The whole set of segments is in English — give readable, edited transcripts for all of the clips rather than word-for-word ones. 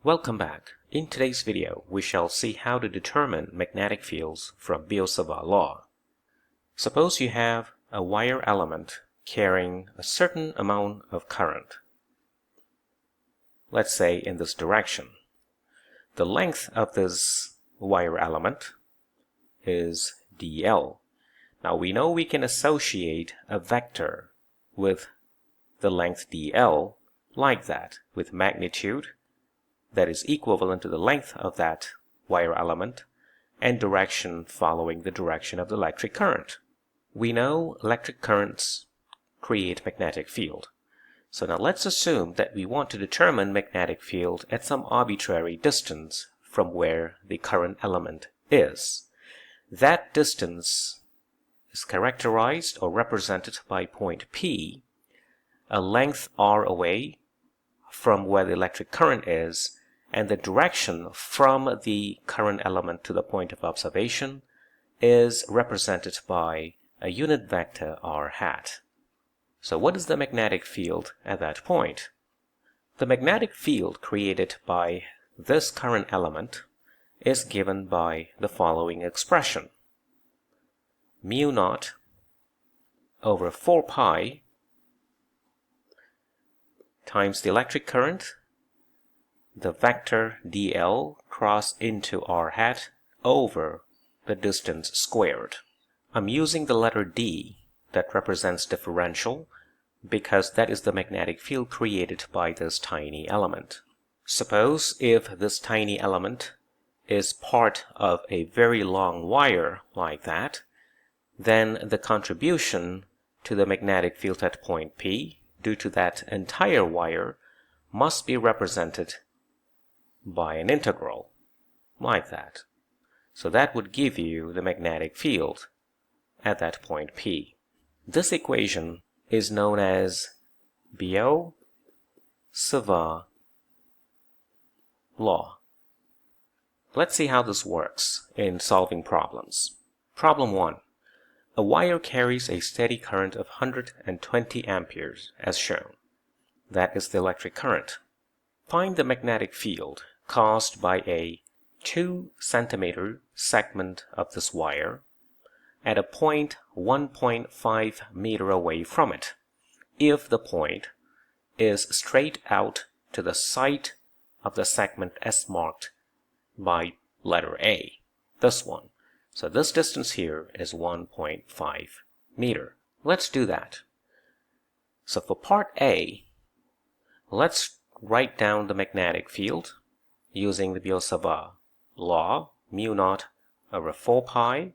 Welcome back. In today's video, we shall see how to determine magnetic fields from Biot-Savart law. Suppose you have a wire element carrying a certain amount of current. Let's say in this direction. The length of this wire element is dl. Now we know we can associate a vector with the length dl like that, with magnitude that is equivalent to the length of that wire element and direction following the direction of the electric current. We know electric currents create magnetic field. So now let's assume that we want to determine magnetic field at some arbitrary distance from where the current element is. That distance is characterized or represented by point P, a length r away from where the electric current is, and the direction from the current element to the point of observation is represented by a unit vector r hat. So what is the magnetic field at that point? The magnetic field created by this current element is given by the following expression. Mu naught over 4 pi times the electric current, the vector dl cross into r hat over the distance squared. I'm using the letter D that represents differential because that is the magnetic field created by this tiny element. Suppose if this tiny element is part of a very long wire like that, then the contribution to the magnetic field at point P due to that entire wire must be represented by an integral like that. So that would give you the magnetic field at that point P. This equation is known as Biot-Savart law. Let's see how this works in solving problems. Problem 1. A wire carries a steady current of 120 amperes as shown. That is the electric current. Find the magnetic field caused by a 2 centimeter segment of this wire at a point 1.5 meter away from it, if the point is straight out to the side of the segment as marked by letter A, this one. So this distance here is 1.5 meter. Let's do that. So for part A, let's write down the magnetic field using the Biot-Savart law, mu naught over 4 pi,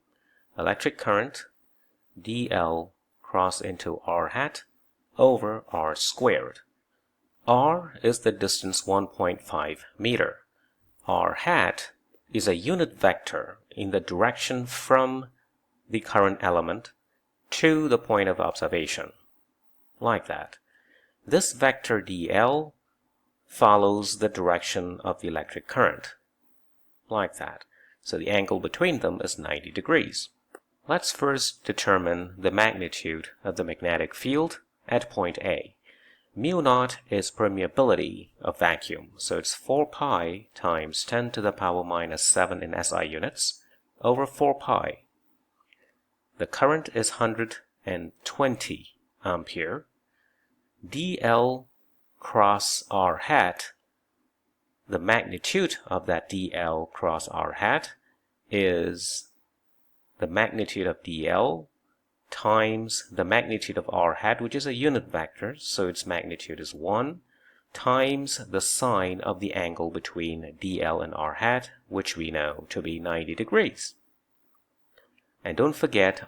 electric current, dl cross into r hat over r squared. R is the distance 1.5 meter. R hat is a unit vector in the direction from the current element to the point of observation, like that. This vector dl follows the direction of the electric current, like that. So the angle between them is 90 degrees. Let's first determine the magnitude of the magnetic field at point A. Mu naught is permeability of vacuum, so it's 4 pi times 10 to the power minus 7 in SI units over 4 pi. The current is 120 ampere. dl cross r hat, the magnitude of that dl cross r hat is the magnitude of dl times the magnitude of r hat, which is a unit vector, so its magnitude is 1, times the sine of the angle between dl and r hat, which we know to be 90 degrees. And don't forget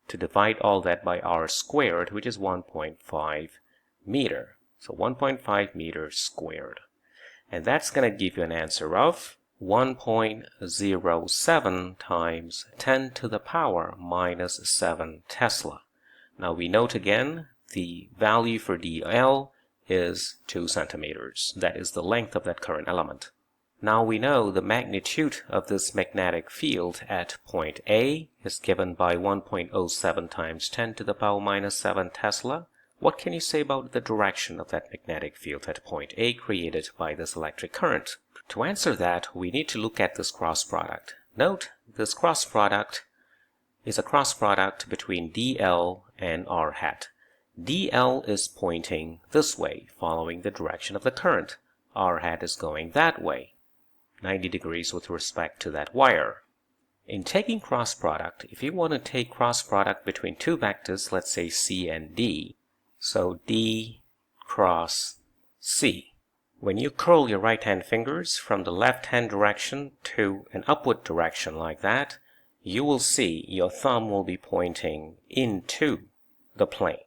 to divide all that by r squared, which is 1.5 meter. So 1.5 meters squared. And that's going to give you an answer of 1.07 times 10 to the power minus 7 Tesla. Now we note again the value for dl is 2 centimeters. That is the length of that current element. Now we know the magnitude of this magnetic field at point A is given by 1.07 times 10 to the power minus 7 Tesla, What can you say about the direction of that magnetic field at point A created by this electric current? To answer that, we need to look at this cross product. Note, this cross product is a cross product between dl and r hat. dl is pointing this way, following the direction of the current. R hat is going that way, 90 degrees with respect to that wire. In taking cross product, if you want to take cross product between two vectors, let's say C and D, so D cross C. When you curl your right hand fingers from the left hand direction to an upward direction like that, you will see your thumb will be pointing into the plane.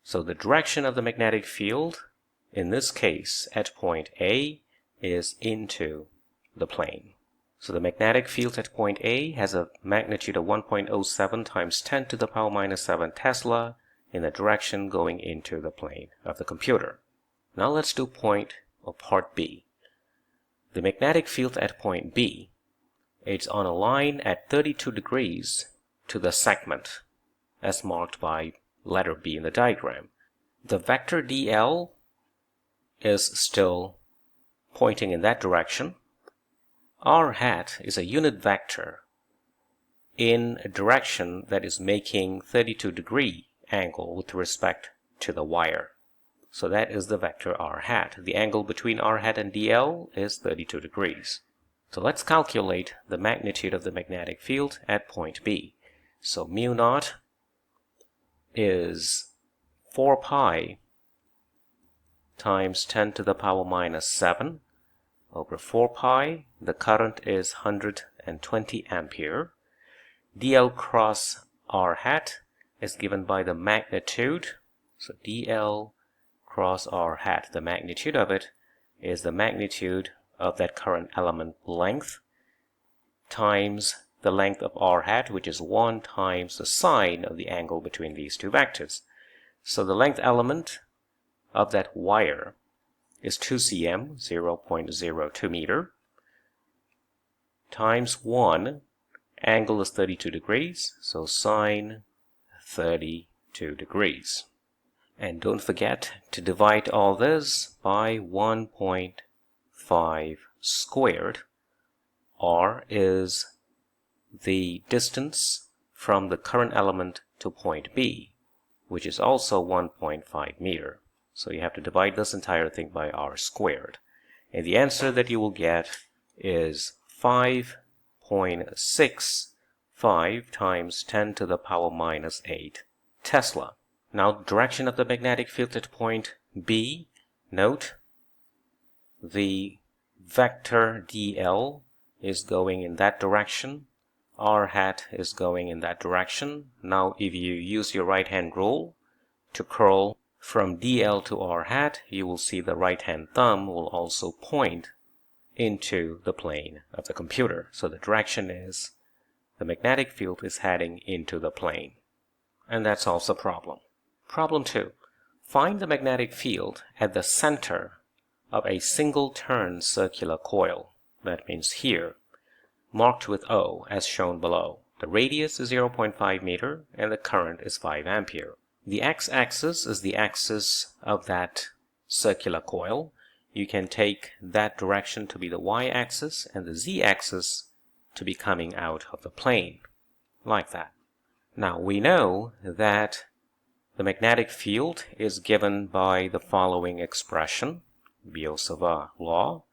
So the direction of the magnetic field, in this case at point A, is into the plane. So the magnetic field at point A has a magnitude of 1.07 times 10 to the power minus 7 Tesla in the direction going into the plane of the computer. Now let's do part B. The magnetic field at point B, it's on a line at 32 degrees to the segment as marked by letter B in the diagram. The vector dl is still pointing in that direction. R hat is a unit vector in a direction that is making 32 degree angle with respect to the wire. So that is the vector r hat. The angle between r hat and dl is 32 degrees. So let's calculate the magnitude of the magnetic field at point B. So mu naught is 4 pi times 10 to the power minus 7 over 4 pi. The current is 120 ampere. dl cross r hat is given by the magnitude. So dl cross r hat, the magnitude of it is the magnitude of that current element length times the length of r hat, which is 1 times the sine of the angle between these two vectors. So the length element of that wire is 2 cm, 0.02 meter, times 1, angle is 32 degrees, so sine 32 degrees. And don't forget to divide all this by 1.5 squared. R is the distance from the current element to point B, which is also 1.5 meter. So you have to divide this entire thing by r squared. And the answer that you will get is 5.65 times 10 to the power minus 8 Tesla. Now, direction of the magnetic field at point B. Note, the vector dl is going in that direction. R hat is going in that direction. Now, if you use your right hand rule to curl from dl to r hat, you will see the right hand thumb will also point into the plane of the computer. So the direction is the magnetic field is heading into the plane. And that solves the problem. Problem 2. Find the magnetic field at the center of a single turn circular coil. That means here, marked with O as shown below. The radius is 0.5 meter and the current is 5 ampere. The x-axis is the axis of that circular coil. You can take that direction to be the y-axis and the z-axis to be coming out of the plane, like that. Now we know that the magnetic field is given by the following expression, Biot-Savart law,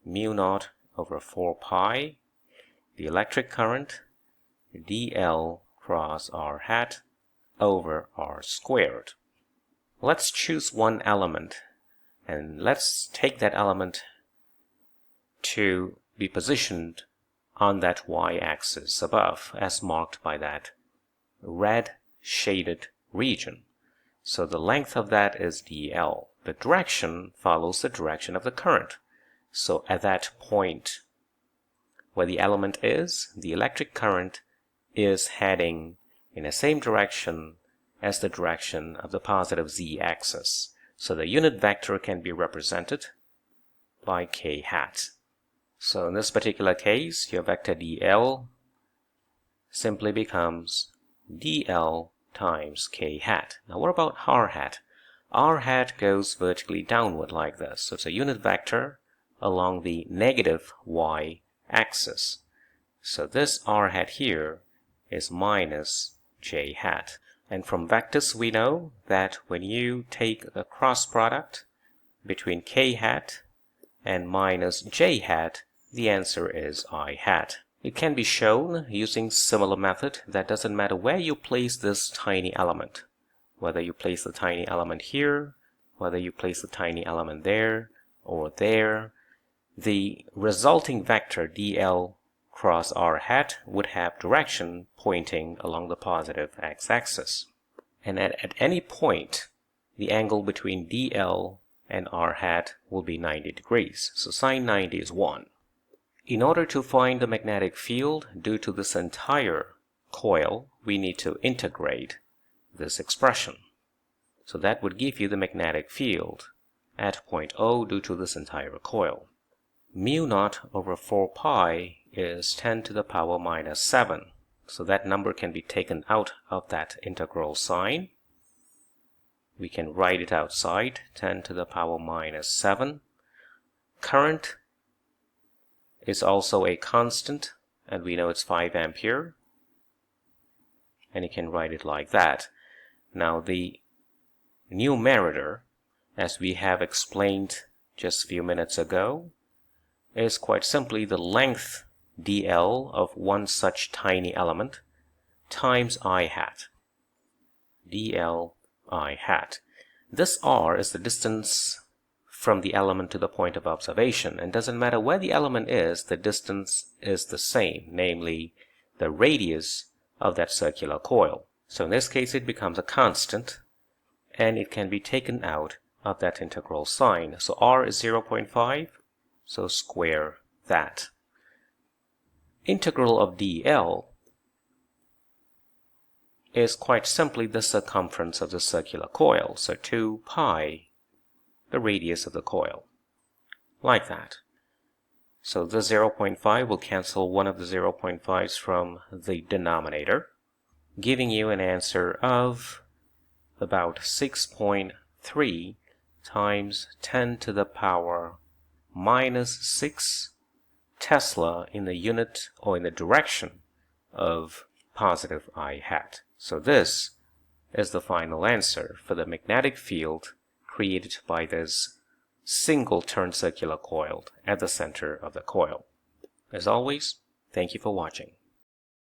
mu naught over 4 pi, the electric current, dl cross r hat over r squared. Let's choose one element and let's take that element to be positioned on that y-axis above as marked by that red shaded region. So the length of that is dl. The direction follows the direction of the current. So at that point where the element is, the electric current is heading in the same direction as the direction of the positive z-axis. So the unit vector can be represented by k hat. So in this particular case, your vector dl simply becomes dl times k hat. Now what about r hat? r hat goes vertically downward like this. So it's a unit vector along the negative y axis. So this r hat here is minus j hat. And from vectors we know that when you take a cross product between k hat and minus j hat, the answer is I hat. It can be shown using similar method that doesn't matter where you place this tiny element. Whether you place the tiny element here, whether you place the tiny element there or there, the resulting vector dl cross r hat would have direction pointing along the positive x-axis. And at any point, the angle between dl and r hat will be 90 degrees. So sine 90 is 1. In order to find the magnetic field due to this entire coil, we need to integrate this expression. So that would give you the magnetic field at point O due to this entire coil. Mu naught over 4 pi is 10 to the power minus 7. So that number can be taken out of that integral sign. We can write it outside, 10 to the power minus 7. Current is also a constant, and we know it's 5 ampere. And you can write it like that. Now the numerator, as we have explained just a few minutes ago, is quite simply the length dl of one such tiny element times I hat. dl I hat. This r is the distance from the element to the point of observation, and doesn't matter where the element is, the distance is the same, namely the radius of that circular coil. So in this case it becomes a constant, and it can be taken out of that integral sign. So r is 0.5, so square that. Integral of dl is quite simply the circumference of the circular coil, so 2 pi, the radius of the coil, like that. So the 0.5 will cancel one of the 0.5s from the denominator, giving you an answer of about 6.3 times 10 to the power minus 6 Tesla in the unit or in the direction of positive I hat. So this is the final answer for the magnetic field created by this single turn circular coil at the center of the coil. As always, thank you for watching.